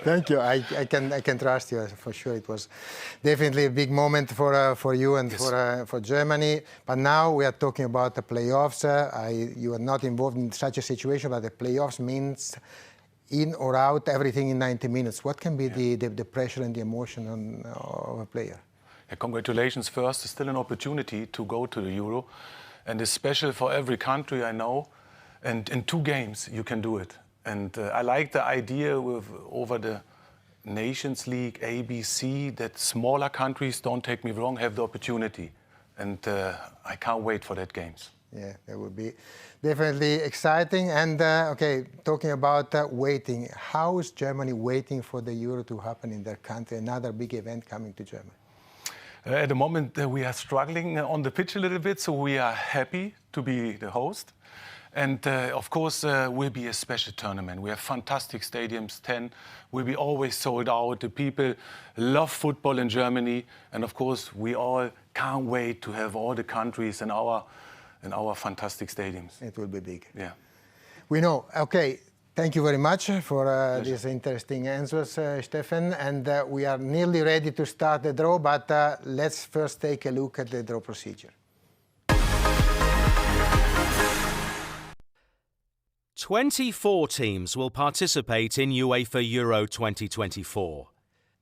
Thank you. I can trust you for sure. It was definitely a big moment for you and for Germany. But now we are talking about the playoffs. You are not involved in such a situation, but the playoffs means in or out everything in 90 minutes. What can be the pressure and the emotion of a player? Congratulations first. It's still an opportunity to go to the Euro, and it's special for every country, I know. And in 2 games you can do it. And I like the idea over the Nations League, A, B, C, that smaller countries, don't take me wrong, have the opportunity. And I can't wait for that games. Yeah, that would be definitely exciting. And okay, talking about waiting, how is Germany waiting for the Euro to happen in their country? Another big event coming to Germany. At the moment, we are struggling on the pitch a little bit, so we are happy to be the host. And of course, will be a special tournament. We have fantastic stadiums, 10. Will be always sold out. The people love football in Germany. And of course, we all can't wait to have all the countries in our fantastic stadiums. It will be big. Yeah. We know. Okay. Thank you very much for these interesting answers, Stefan. And we are nearly ready to start the draw, but let's first take a look at the draw procedure. 24 teams will participate in UEFA Euro 2024.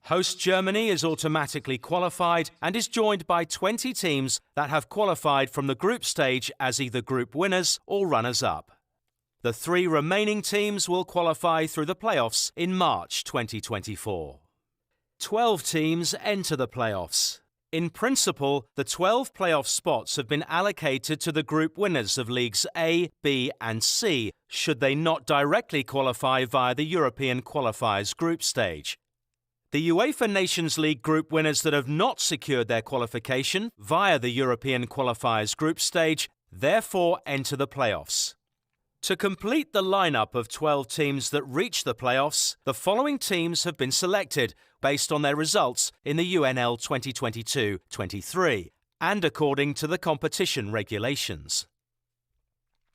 Host Germany is automatically qualified and is joined by 20 teams that have qualified from the group stage as either group winners or runners-up. The 3 remaining teams will qualify through the playoffs in March 2024. 12 teams enter the playoffs. In principle, the 12 playoff spots have been allocated to the group winners of Leagues A, B and C, should they not directly qualify via the European qualifiers group stage. The UEFA Nations League group winners that have not secured their qualification via the European qualifiers group stage therefore enter the playoffs. To complete the lineup of 12 teams that reach the playoffs, the following teams have been selected based on their results in the UNL 2022-23 and according to the competition regulations.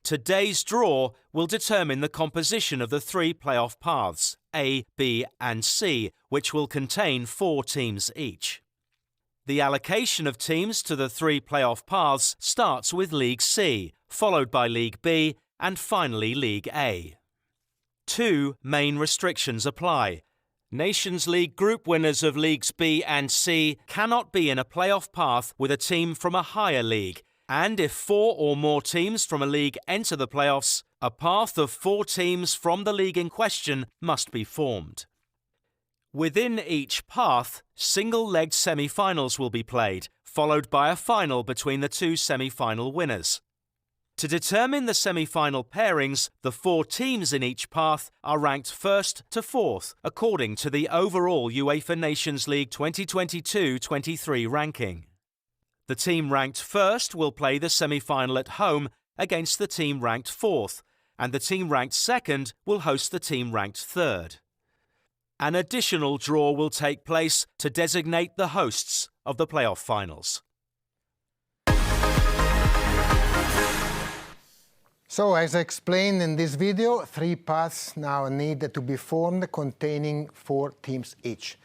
Today's draw will determine the composition of the 3 playoff paths, A, B and C, which will contain 4 teams each. The allocation of teams to the 3 playoff paths starts with League C, followed by League B, and finally League A. 2 main restrictions apply. Nations League group winners of Leagues B and C cannot be in a playoff path with a team from a higher league, and if 4 or more teams from a league enter the playoffs, a path of 4 teams from the league in question must be formed. Within each path, single-legged semi-finals will be played, followed by a final between the 2 semi-final winners. To determine the semi-final pairings, the 4 teams in each path are ranked 1st to 4th according to the overall UEFA Nations League 2022-23 ranking. The team ranked 1st will play the semi-final at home against the team ranked 4th, and the team ranked 2nd will host the team ranked 3rd. An additional draw will take place to designate the hosts of the playoff finals. So, as I explained in this video, 3 paths now need to be formed containing 4 teams each.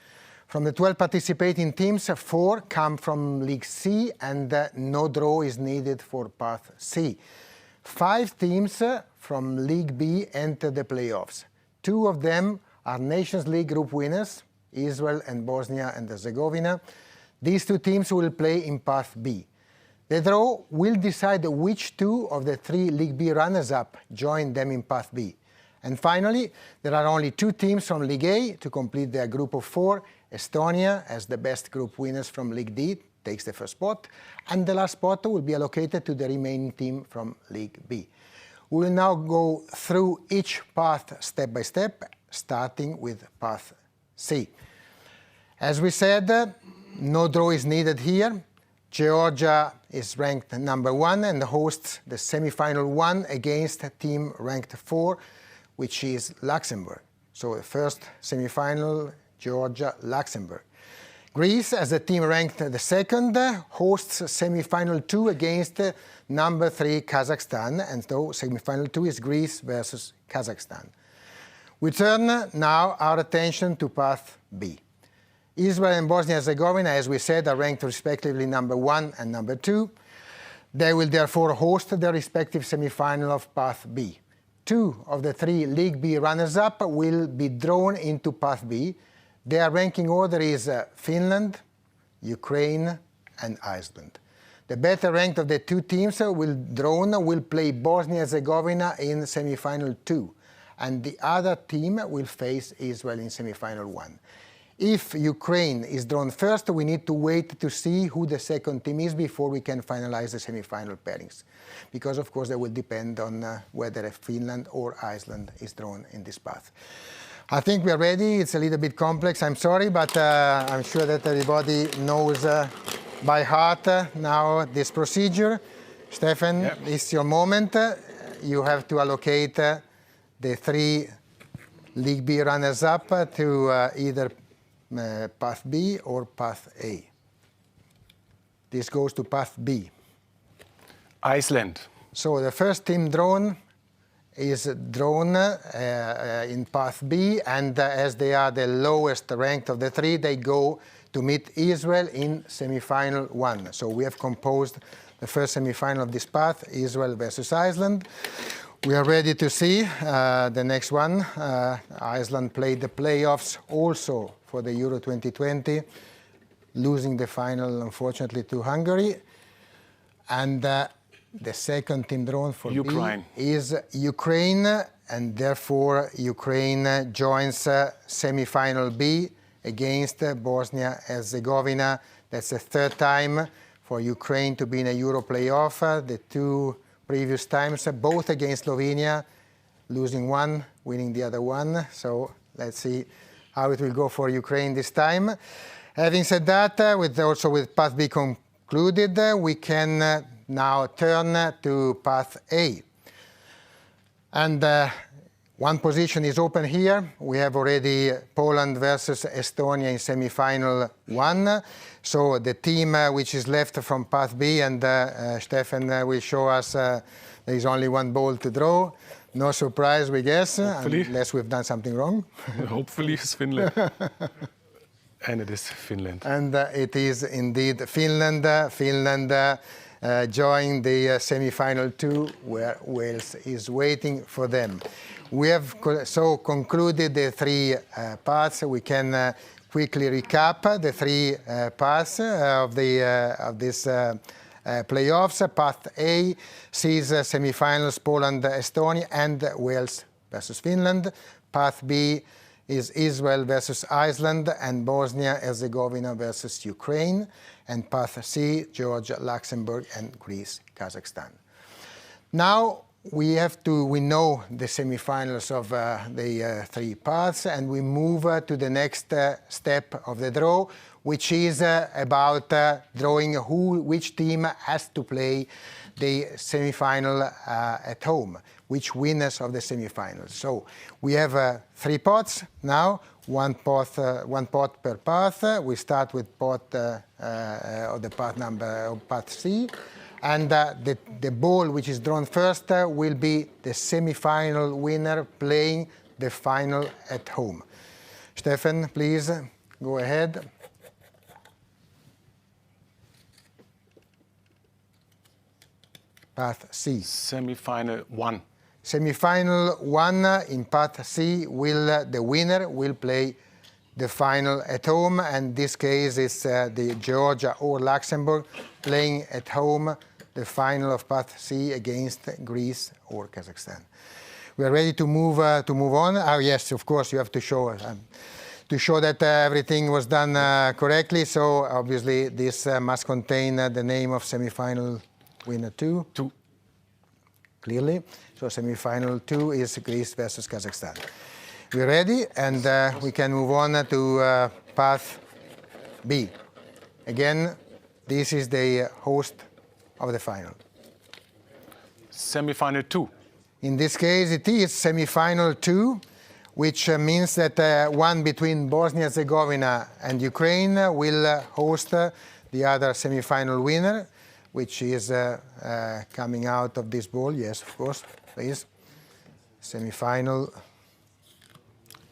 From the 12 participating teams, 4 come from League C and no draw is needed for path C. 5 teams from League B enter the playoffs. 2 of them are Nations League group winners, Israel and Bosnia and Herzegovina. These 2 teams will play in path B. The draw will decide which 2 of the 3 League B runners-up join them in Path B. And finally, there are only 2 teams from League A to complete their group of 4. Estonia, as the best group winners from League D, takes the first spot, and the last spot will be allocated to the remaining team from League B. We will now go through each path step by step, starting with Path C. As we said, no draw is needed here. Georgia is ranked number 1 and hosts the semi-final 1 against a team ranked 4, which is Luxembourg. So the first semi-final, Georgia-Luxembourg. Greece, as a team ranked the 2nd, hosts semi-final 2 against number 3 Kazakhstan, and so semi-final 2 is Greece versus Kazakhstan. We turn now our attention to Path B. Israel and Bosnia-Herzegovina, as we said, are ranked respectively number 1 and number 2. They will therefore host their respective semi-final of Path B. 2 of the 3 League B runners-up will be drawn into Path B. Their ranking order is Finland, Ukraine, and Iceland. The better ranked of the 2 teams will play Bosnia-Herzegovina in semi-final 2, and the other team will face Israel in semi-final 1. If Ukraine is drawn first, we need to wait to see who the second team is before we can finalize the semi-final pairings, because of course that will depend on whether Finland or Iceland is drawn in this path. I think we are ready. It's a little bit complex, I'm sorry, but I'm sure that everybody knows by heart now this procedure. Stefan, Yep. It's your moment. You have to allocate the 3 League B runners-up to either Path B or Path A. This goes to Path B. Iceland. So the first team drawn is drawn in Path B, and as they are the lowest ranked of the 3, they go to meet Israel in semi-final 1. So we have composed the first semi-final of this path, Israel versus Iceland. We are ready to see the next one. Iceland played the playoffs also for the Euro 2020, losing the final, unfortunately, to Hungary. And the second team drawn for Ukraine. B is Ukraine, and therefore Ukraine joins semi-final B against Bosnia-Herzegovina. That's the 3rd time for Ukraine to be in a Euro playoff. The 2 previous times, both against Slovenia, losing one, winning the other one. So let's see how it will go for Ukraine this time. Having said that, with Path B concluded, we can now turn to Path A. And one position is open here. We have already Poland versus Estonia in semi-final 1. So the team which is left from Path B, and Stefan will show us there is only 1 ball to draw. No surprise, we guess, Hopefully. unless we've done something wrong. Hopefully it's Finland. And it is Finland. And it is indeed Finland. Finland joined the semi-final 2, where Wales is waiting for them. We have so concluded the 3 paths. We can quickly recap the 3 paths of this playoffs. Path A sees semi-finals Poland, Estonia, and Wales versus Finland. Path B is Israel versus Iceland and Bosnia-Herzegovina versus Ukraine. And Path C, Georgia, Luxembourg, and Greece, Kazakhstan. Now we know the semi-finals of the 3 paths, and we move to the next step of the draw, which is about drawing which team has to play the semi-final at home, which winners of the semi-finals. So we have 3 pots now, one pot per path. We start with pot of the path number Path C, and the ball which is drawn first will be the semi-final winner playing the final at home. Stefan, please go ahead. Path C. Semi-final 1. Semi-final 1 in Path C, the winner will play the final at home, and this case is the Georgia or Luxembourg playing at home the final of Path C against Greece or Kazakhstan. We are ready to move on. Oh yes, of course, you have to show that everything was done correctly. So obviously this must contain the name of semi-final winner 2. Clearly. So semi-final 2 is Greece versus Kazakhstan. We're ready, and we can move on to Path B. Again, this is the host of the final. Semi-final 2. In this case, it is semi-final 2, which means that one between Bosnia-Herzegovina and Ukraine will host the other semi-final winner, which is coming out of this ball. Yes, of course, please. Semi-final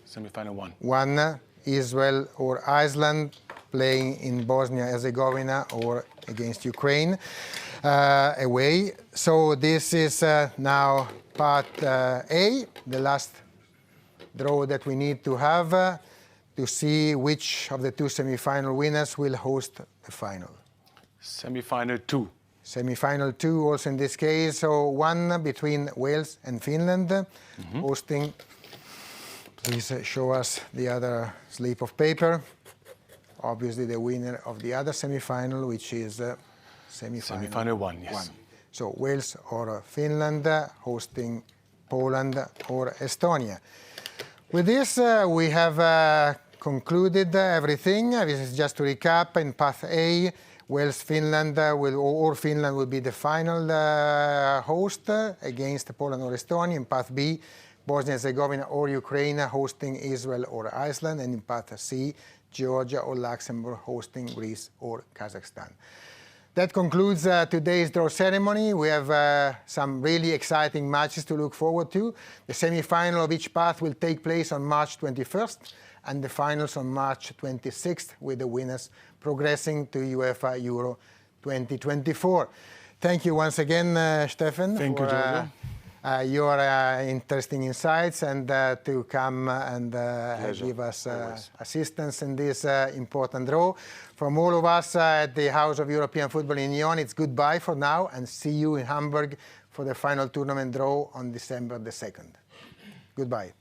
Semi-final 1. 1, Israel or Iceland playing in Bosnia-Herzegovina or against Ukraine away. So this is now part A, the last draw that we need to have to see which of the two semi-final winners will host the final. Semi-final 2. Semi-final 2 also in this case, so 1 between Wales and Finland hosting. Please show us the other slip of paper. Obviously the winner of the other semi-final, which is Semi-final 1, yes. So Wales or Finland hosting Poland or Estonia. With this, we have concluded everything. This is just to recap. In Path A, Wales, Finland Finland will be the final host against Poland or Estonia. In Path B, Bosnia-Herzegovina or Ukraine hosting Israel or Iceland. And in Path C, Georgia or Luxembourg hosting Greece or Kazakhstan. That concludes today's draw ceremony. We have some really exciting matches to look forward to. The semi-final of each path will take place on March 21st and the finals on March 26th, with the winners progressing to UEFA Euro 2024. Thank you once again, Stefan, Thank you, Giorgio. Your interesting insights and to come and give us assistance in this important draw. From all of us at the House of European Football in Lyon, it's goodbye for now, and see you in Hamburg for the final tournament draw on December the 2nd. Goodbye.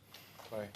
Bye.